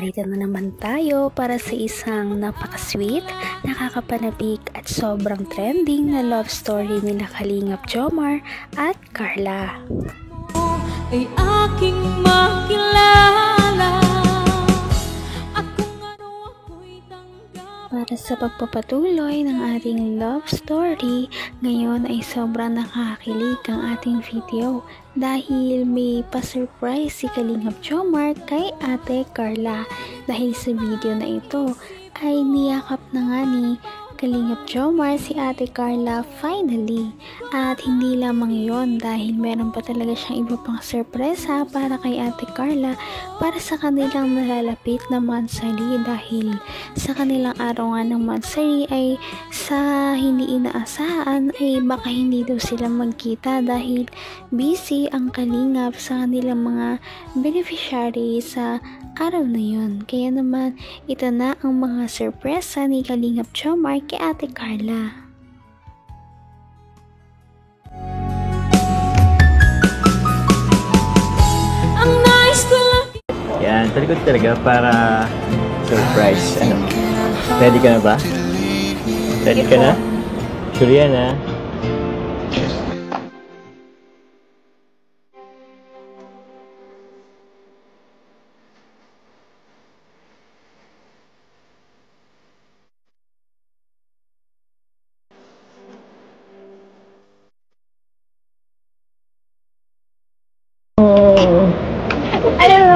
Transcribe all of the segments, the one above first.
narito na naman tayo para sa isang napaka-sweet, nakakapanabik at sobrang trending na love story nila Kalingap Jomar at Carla. Ay aking makilala Para sa pagpapatuloy ng ating love story, ngayon ay sobrang nakakakilig ang ating video dahil may pa-surprise si Kalingap Jomar kay Ate Carla. Dahil sa video na ito ay niyakap na nga ni Kalingap Jomar si Ate Carla finally. At hindi lamang yon dahil meron pa talaga siyang iba pang sorpresa para kay Ate Carla para sa kanilang nalalapit na monthsary, dahil sa kanilang araw nga ng monthsary ay sa hindi inaasahan ay baka hindi daw sila magkita dahil busy ang Kalingap sa kanilang mga beneficiary sa araw na yun. Kaya naman ito na ang mga sorpresa ni Kalingap Jomar kay Ate Carla. Yan, talikod talaga para surprise. Ano? Ready ka na ba? Ready ka na? Sure yan, ha?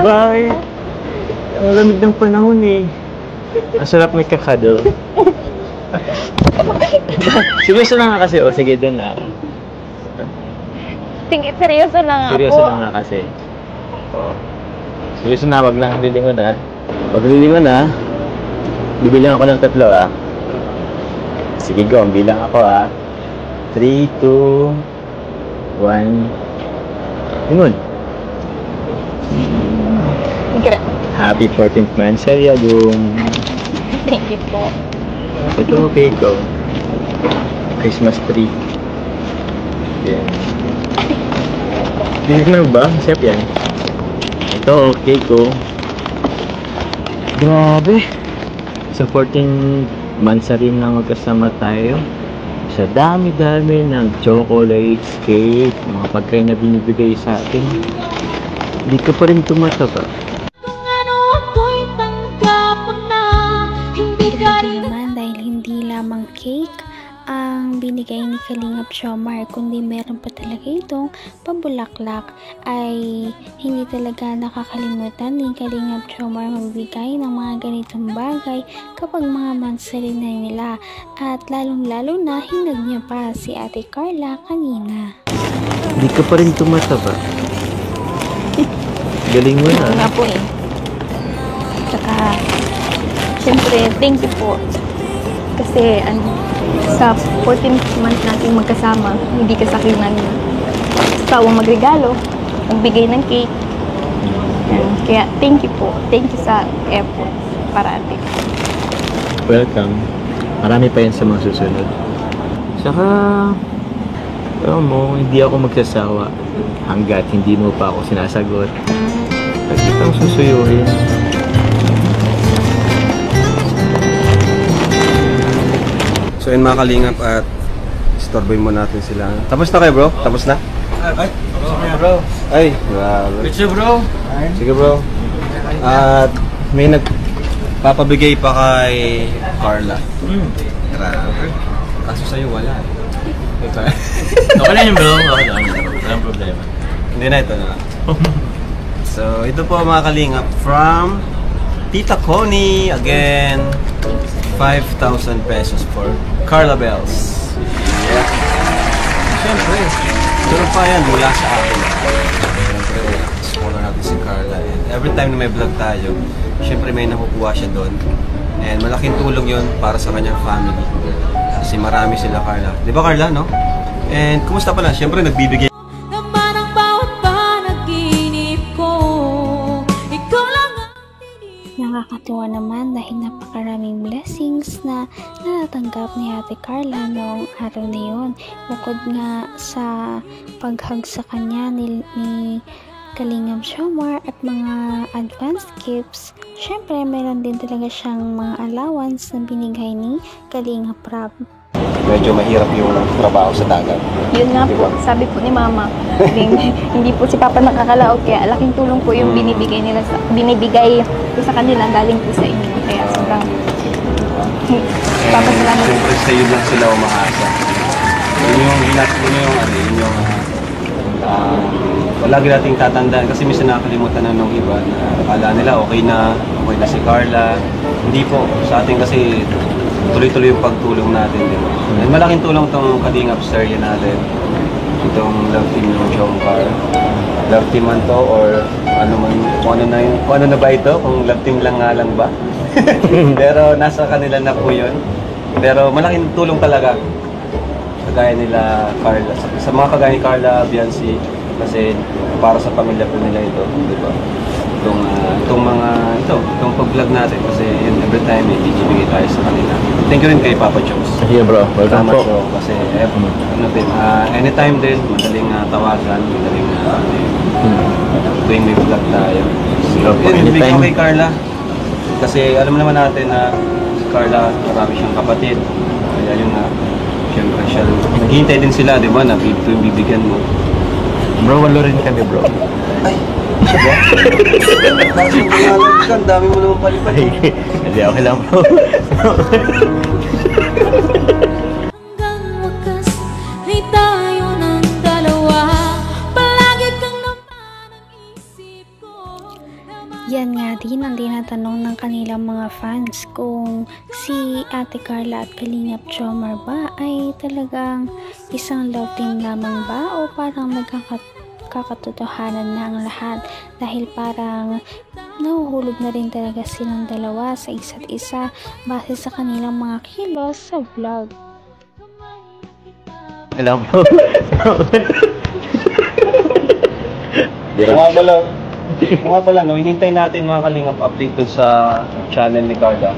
Bakit? Ang lamig ng panahon eh. Ang sarap may kakadol. Seryoso na nga kasi. O sige, doon na. Sige, seryoso lang ako. Seryoso na nga kasi. O. Seryoso na, wag lang lilingon ha. Wag lilingon ha. Bibilang ako ng 3 ha. Sige go, bilang ako ha. 3, 2, 1. Lingon. Happy 14th monthsary, Adong. Thank you po. Ito, okay ko. Christmas tree. Yan. Tingnan mo ba? Siyap yan. Ito, okay ko. Grabe. Sa 14th monthsary na magkasama tayo. Sa dami-dami ng chocolates, cake, mga pagkain na binibigay sa atin. Hindi ka pa rin tumataba. Dahil hindi lamang cake ang binigay ni Kalingap Jomar, kundi meron pa talaga itong pabulaklak, ay hindi talaga nakakalimutan ni Kalingap Jomar magbigay ng mga ganitong bagay kapag mga monthsary na nila, at lalong-lalo na hinag niya pa si Ate Carla kanina. Hindi ka pa rin tumataba. Galing mo na. Nga po eh. Tsaka siyempre, thank you po. Kasi sa 14th month natin magkasama, hindi ka sa akin sawang magregalo, magbigay ng cake. Yan. Kaya thank you po. Thank you sa effort para atin. Welcome. Marami pa yan sa mga susunod. Saka, alam mo, hindi ako magsasawa hanggat hindi mo pa ako sinasagot. At kitang susuyuhin. So yun mga Kalingap, at istorbohin mo natin sila. Tapos na kayo bro? Tapos na? Ay, bro. Ay, grabe. Picture bro. Sige bro. At may nagpapabigay pa kay Carla. Grabe. Kaso sa'yo wala. Okay na yun bro. Okay na. Walang problema. Hindi na, ito na. So ito po mga Kalingap, from Tita Connie. Again, 5,000 pesos for Carla Bells. Yeah. Siyempre, meron pa yan mula sa akin. Siyempre, support natin si Carla. And every time na may vlog tayo, siyempre may nakukuha siya doon. And malaking tulong yun para sa kanyang family. Kasi marami sila Carla. Di ba Carla, no? And kumusta pala? Siyempre, nagbibigay. Nakakatuwa naman dahil napakaraming blessings na natatanggap ni Ate Carla noong araw na yun. Bukod nga sa paghag sa kanya ni Kalingap Jomar at mga advance gifts. Syempre, meron din talaga siyang mga allowance na binigay ni Kalingap Rab. Medyo mahirap yung trabaho sa dagat. Yun nga po, sabi po ni Mama, hindi po si Papa nakakalaot, kaya laking tulong po yung binibigay ko sa kanila galing po sa inyo. Kaya sobrang papasalamat. Siyempre sa yun lang sila umaasa. Lagi nating tatandaan kasi minsan nakakalimutan na nung iba na akala nila okay na si Carla. Hindi po, sa atin kasi tuloy-tuloy yung pagtulong natin, di ba? And malaking tulong itong Kalingap serye natin. Itong Love Team ng Jomcar. Love Team man to or ano man, kung ano na ba ito? Kung Love Team lang nga lang ba? Pero nasa kanila na po yun. Pero malaking tulong talaga. Kagaya nila Carla. Sa mga kagaya ni Carla, Biancy, kasi para sa pamilya po nila ito, di ba? Itong pag-vlog natin kasi yun, every time ibibigay tayo sa kanila. Thank you rin kay Papa Jones. Sige bro, welcome po. So, kasi anytime din, madaling tawagan, madaling tuwing may vlog tayo. So, bigay ko kay Carla. Kasi alam naman natin na si Carla, marami siyang kapatid. Kaya yun na, siyempre siya. Naghihintay din sila, di ba, na tuwing bibigyan mo. Bro, walo rin kami bro. Ay! Ang dami mo naman palipad. Hindi, okay lang bro. Hanggang wakas ay tayo ng dalawa. Palagi kang naman ang isip ko. Yan nga din ang tinatanong ng kanilang mga fans kung si Ate Carla at Kalingap Jomar ba ay talagang isang love team lamang ba o parang kakatotohanan na ang lahat dahil parang nahuhulog na rin talaga silang dalawa sa isa't isa base sa kanilang mga kilos sa vlog. Alam bro. Mga pala, no, hinintay natin mga Kalingap update dun sa channel ni Carla.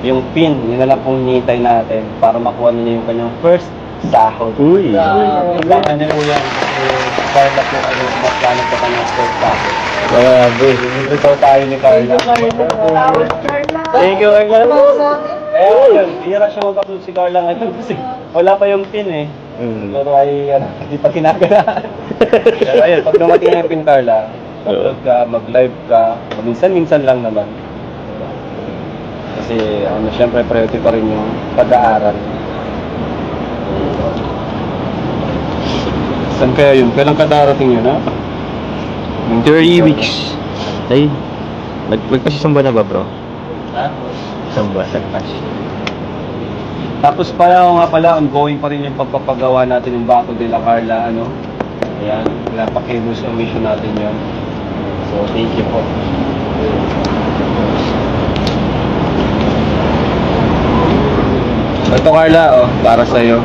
Yung pin, yun na lang pong hinintay natin para makuha niya yung kanyang first sahod. Uy! Ano po yan? Carla po, mas plano pa kanyang first sahod. Grabe. Ito tayo ni Carla. Thank you, Carla. Yun, bihira siya magkasunod si Carla ngayon kasi wala pa yung pin eh. Pero ay, hindi pa kinaganaan. Pero ayun, pag dumating na yung pin, Carla, mag-vlog ka, mag-live ka, minsan-minsan lang naman. Kasi, syempre, priority pa rin yung pag-aaral. Saan kaya yun? Kailan ka darating yun, ha? 30 weeks. Ay, nagpasisamba na ba bro? Ha? Samba. Tapos pala nga pala, ongoing pa rin yung pagpapagawa natin ng Bato de la Carla, Ayan, napakibus ang mission natin yun. So, thank you po. Ito Carla, para sa'yo.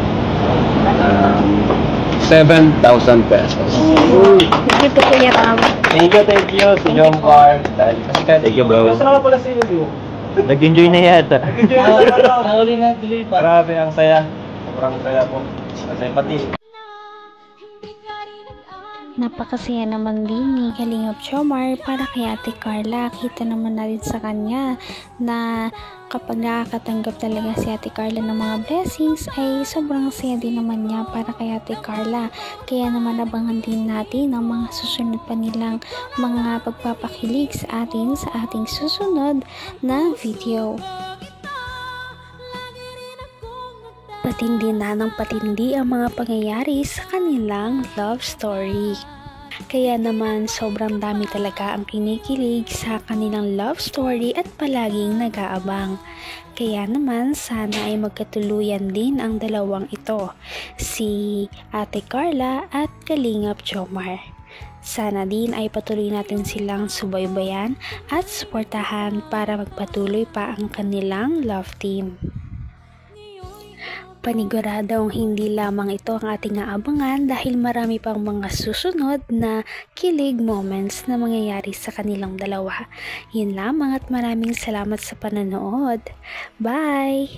7,000 pesos. Thank you po, Kuya Ram. Thank you, si John Car. Thank you bro. Kasama pala si Lulu. Nag-enjoy na yata. Grabe, ang saya. Sobrang saya po. Kasi pati Napakasaya naman din ni Kalingap Jomar para kay Ate Carla. Kita naman natin sa kanya na kapag nakakatanggap talaga si Ate Carla ng mga blessings ay sobrang saya din naman niya para kay Ate Carla. Kaya naman abangan din natin ang mga susunod pa nilang mga pagpapakilig sa atin sa ating susunod na video. Patindi na ng patindi ang mga pangyayari sa kanilang love story. Kaya naman sobrang dami talaga ang kinikilig sa kanilang love story at palaging nag-aabang. Kaya naman sana ay magkatuluyan din ang dalawang ito, si Ate Carla at Kalingap Jomar. Sana din ay patuloy natin silang subaybayan at suportahan para magpatuloy pa ang kanilang love team. Paniguradong hindi lamang ito ang ating aabangan dahil marami pang mga susunod na kilig moments na mangyayari sa kanilang dalawa. Yun lamang at maraming salamat sa panonood. Bye!